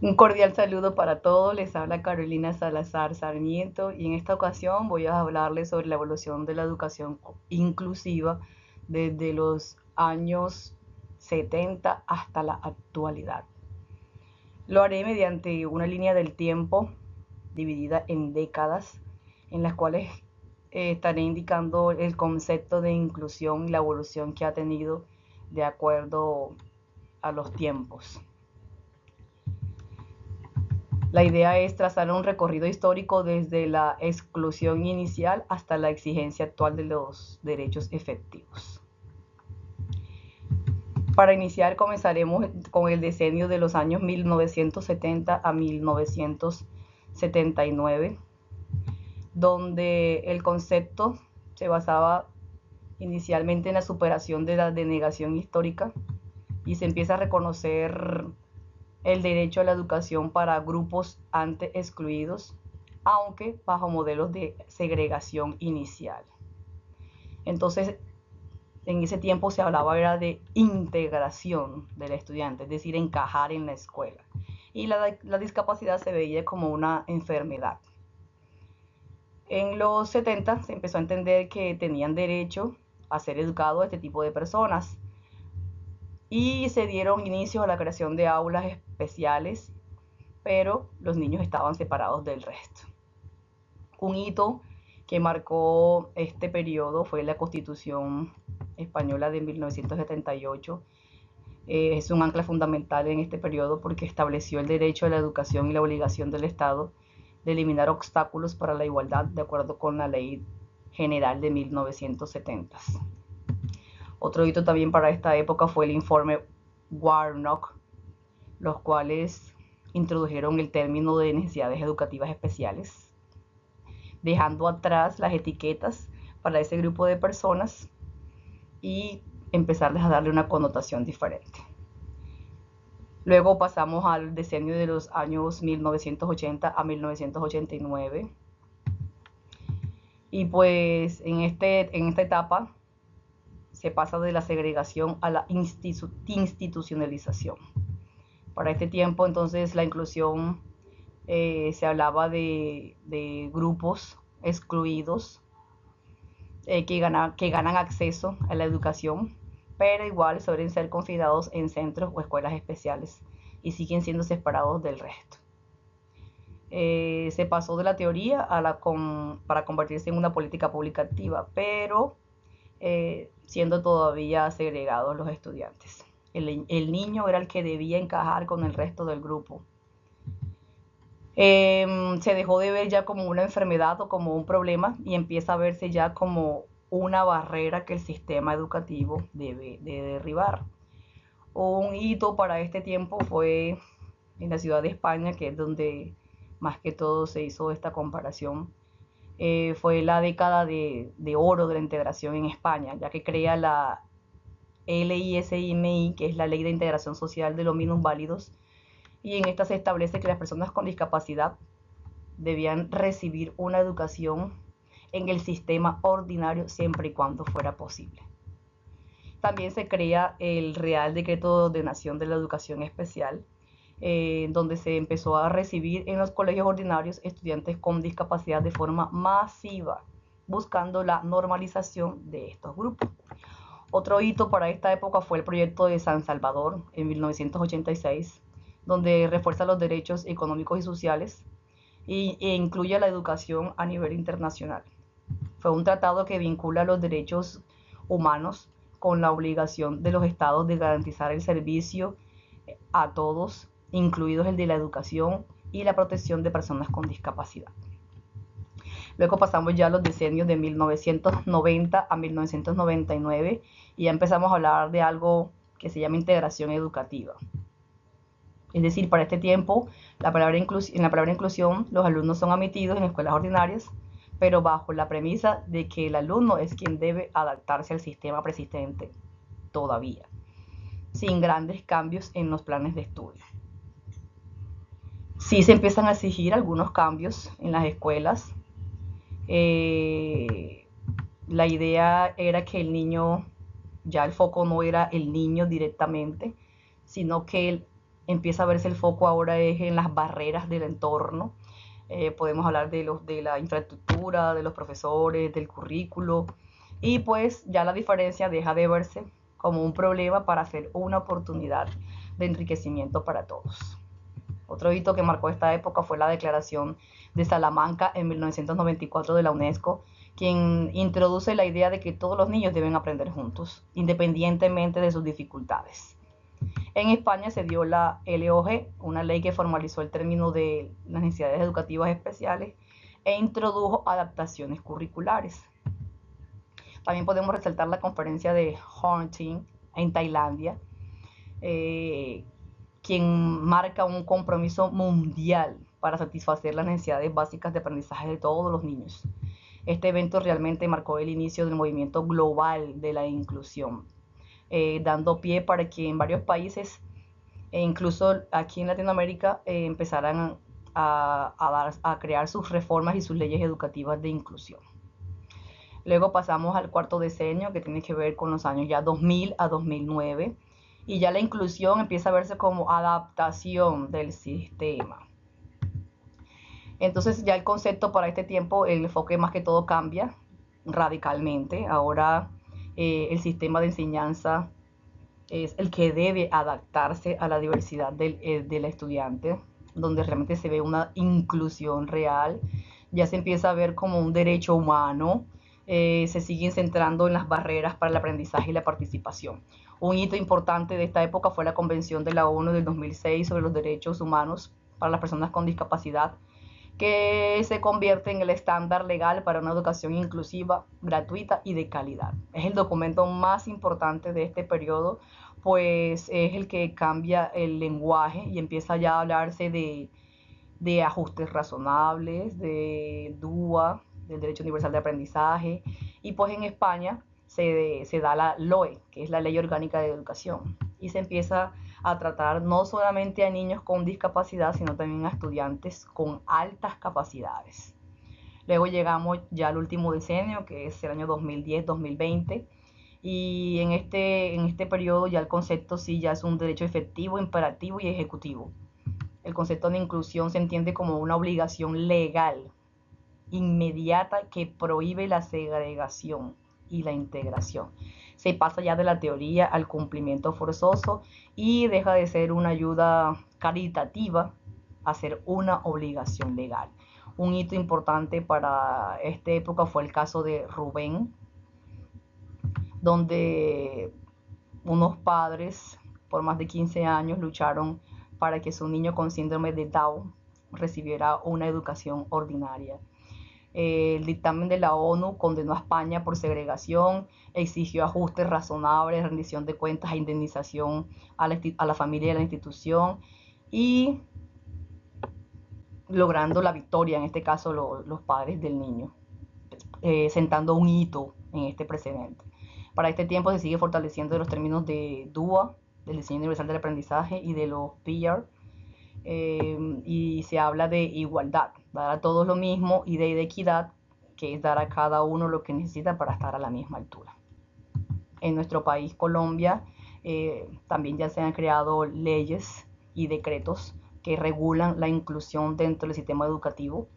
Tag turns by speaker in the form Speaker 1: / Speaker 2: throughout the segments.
Speaker 1: Un cordial saludo para todos, les habla Carolina Salazar Sarmiento y en esta ocasión voy a hablarles sobre la evolución de la educación inclusiva desde los años 70 hasta la actualidad. Lo haré mediante una línea del tiempo dividida en décadas en las cuales estaré indicando el concepto de inclusión y la evolución que ha tenido de acuerdo a los tiempos. La idea es trazar un recorrido histórico desde la exclusión inicial hasta la exigencia actual de los derechos efectivos. Para iniciar comenzaremos con el decenio de los años 1970 a 1979, donde el concepto se basaba inicialmente en la superación de la denegación histórica y se empieza a reconocer el derecho a la educación para grupos antes excluidos, aunque bajo modelos de segregación inicial. Entonces, en ese tiempo se hablaba era de integración del estudiante, es decir, encajar en la escuela. Y la discapacidad se veía como una enfermedad. En los 70 se empezó a entender que tenían derecho a ser educados este tipo de personas y se dieron inicio a la creación de aulas especiales, pero los niños estaban separados del resto. Un hito que marcó este periodo fue la Constitución Española de 1978. Es un ancla fundamental en este periodo porque estableció el derecho a la educación y la obligación del Estado de eliminar obstáculos para la igualdad de acuerdo con la Ley General de 1970. Otro hito también para esta época fue el informe Warnock, los cuales introdujeron el término de necesidades educativas especiales, dejando atrás las etiquetas para ese grupo de personas y empezarles a darle una connotación diferente. Luego pasamos al decenio de los años 1980 a 1989. Y pues en esta etapa se pasa de la segregación a la institucionalización. Para este tiempo entonces la inclusión se hablaba de grupos excluidos que ganan acceso a la educación, pero igual suelen ser confinados en centros o escuelas especiales y siguen siendo separados del resto. Se pasó de la teoría para convertirse en una política pública activa, pero siendo todavía segregados los estudiantes. El niño era el que debía encajar con el resto del grupo. Se dejó de ver ya como una enfermedad o como un problema y empieza a verse ya como una barrera que el sistema educativo debe de derribar. Un hito para este tiempo fue en la ciudad de España, que es donde más que todo se hizo esta comparación. Fue la década de oro de la integración en España, ya que crea la LISMI, que es la Ley de Integración Social de los Minusválidos, y en esta se establece que las personas con discapacidad debían recibir una educación en el sistema ordinario siempre y cuando fuera posible. También se crea el Real Decreto de Ordenación de la Educación Especial, donde se empezó a recibir en los colegios ordinarios estudiantes con discapacidad de forma masiva, buscando la normalización de estos grupos. Otro hito para esta época fue el proyecto de San Salvador en 1986, donde refuerza los derechos económicos y sociales e incluye la educación a nivel internacional. Fue un tratado que vincula los derechos humanos con la obligación de los estados de garantizar el servicio a todos, incluidos el de la educación y la protección de personas con discapacidad. Luego pasamos ya a los decenios de 1990 a 1999 y ya empezamos a hablar de algo que se llama integración educativa. Es decir, para este tiempo, en la palabra inclusión, los alumnos son admitidos en escuelas ordinarias, pero bajo la premisa de que el alumno es quien debe adaptarse al sistema persistente todavía, sin grandes cambios en los planes de estudio. Sí se empiezan a exigir algunos cambios en las escuelas. La idea era que el niño, ya el foco no era el niño directamente, sino que empieza a verse el foco ahora es en las barreras del entorno. Podemos hablar de la infraestructura, de los profesores, del currículo, y pues ya la diferencia deja de verse como un problema para ser una oportunidad de enriquecimiento para todos. Otro hito que marcó esta época fue la Declaración de Salamanca en 1994 de la UNESCO, quien introduce la idea de que todos los niños deben aprender juntos, independientemente de sus dificultades. En España se dio la LOG, una ley que formalizó el término de las necesidades educativas especiales e introdujo adaptaciones curriculares. También podemos resaltar la conferencia de Hon Ting en Tailandia, quien marca un compromiso mundial para satisfacer las necesidades básicas de aprendizaje de todos los niños. Este evento realmente marcó el inicio del movimiento global de la inclusión, dando pie para que en varios países, e incluso aquí en Latinoamérica, empezaran a crear sus reformas y sus leyes educativas de inclusión. Luego pasamos al cuarto decenio, que tiene que ver con los años ya 2000 a 2009, y ya la inclusión empieza a verse como adaptación del sistema. Entonces ya el concepto para este tiempo, el enfoque más que todo cambia radicalmente. Ahora el sistema de enseñanza es el que debe adaptarse a la diversidad del estudiante, donde realmente se ve una inclusión real. Ya se empieza a ver como un derecho humano. Se siguen centrando en las barreras para el aprendizaje y la participación. Un hito importante de esta época fue la Convención de la ONU del 2006 sobre los derechos humanos para las personas con discapacidad, que se convierte en el estándar legal para una educación inclusiva, gratuita y de calidad. Es el documento más importante de este periodo, pues es el que cambia el lenguaje y empieza ya a hablarse de ajustes razonables, de DUA, del Derecho Universal de Aprendizaje, y pues en España se da la LOE, que es la Ley Orgánica de Educación, y se empieza a tratar no solamente a niños con discapacidad, sino también a estudiantes con altas capacidades. Luego llegamos ya al último decenio, que es el año 2010-2020, y en este periodo ya el concepto sí ya es un derecho efectivo, imperativo y ejecutivo. El concepto de inclusión se entiende como una obligación legal inmediata que prohíbe la segregación y la integración. Se pasa ya de la teoría al cumplimiento forzoso y deja de ser una ayuda caritativa a ser una obligación legal. Un hito importante para esta época fue el caso de Rubén, donde unos padres por más de 15 años lucharon para que su niño con síndrome de Down recibiera una educación ordinaria. El dictamen de la ONU condenó a España por segregación, exigió ajustes razonables, rendición de cuentas e indemnización a la familia y a la institución, y logrando la victoria, en este caso los padres del niño, sentando un hito en este precedente. Para este tiempo se sigue fortaleciendo los términos de DUA, del Diseño Universal del Aprendizaje, y de los PR, y se habla de igualdad, dar a todos lo mismo, y de equidad, que es dar a cada uno lo que necesita para estar a la misma altura. En nuestro país, Colombia, también ya se han creado leyes y decretos que regulan la inclusión dentro del sistema educativo.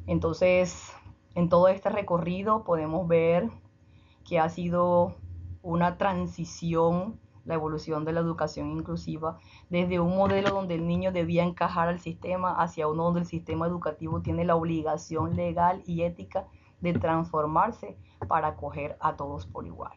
Speaker 1: Entonces, en todo este recorrido podemos ver que ha sido una transición, la evolución de la educación inclusiva, desde un modelo donde el niño debía encajar al sistema hacia uno donde el sistema educativo tiene la obligación legal y ética de transformarse para acoger a todos por igual.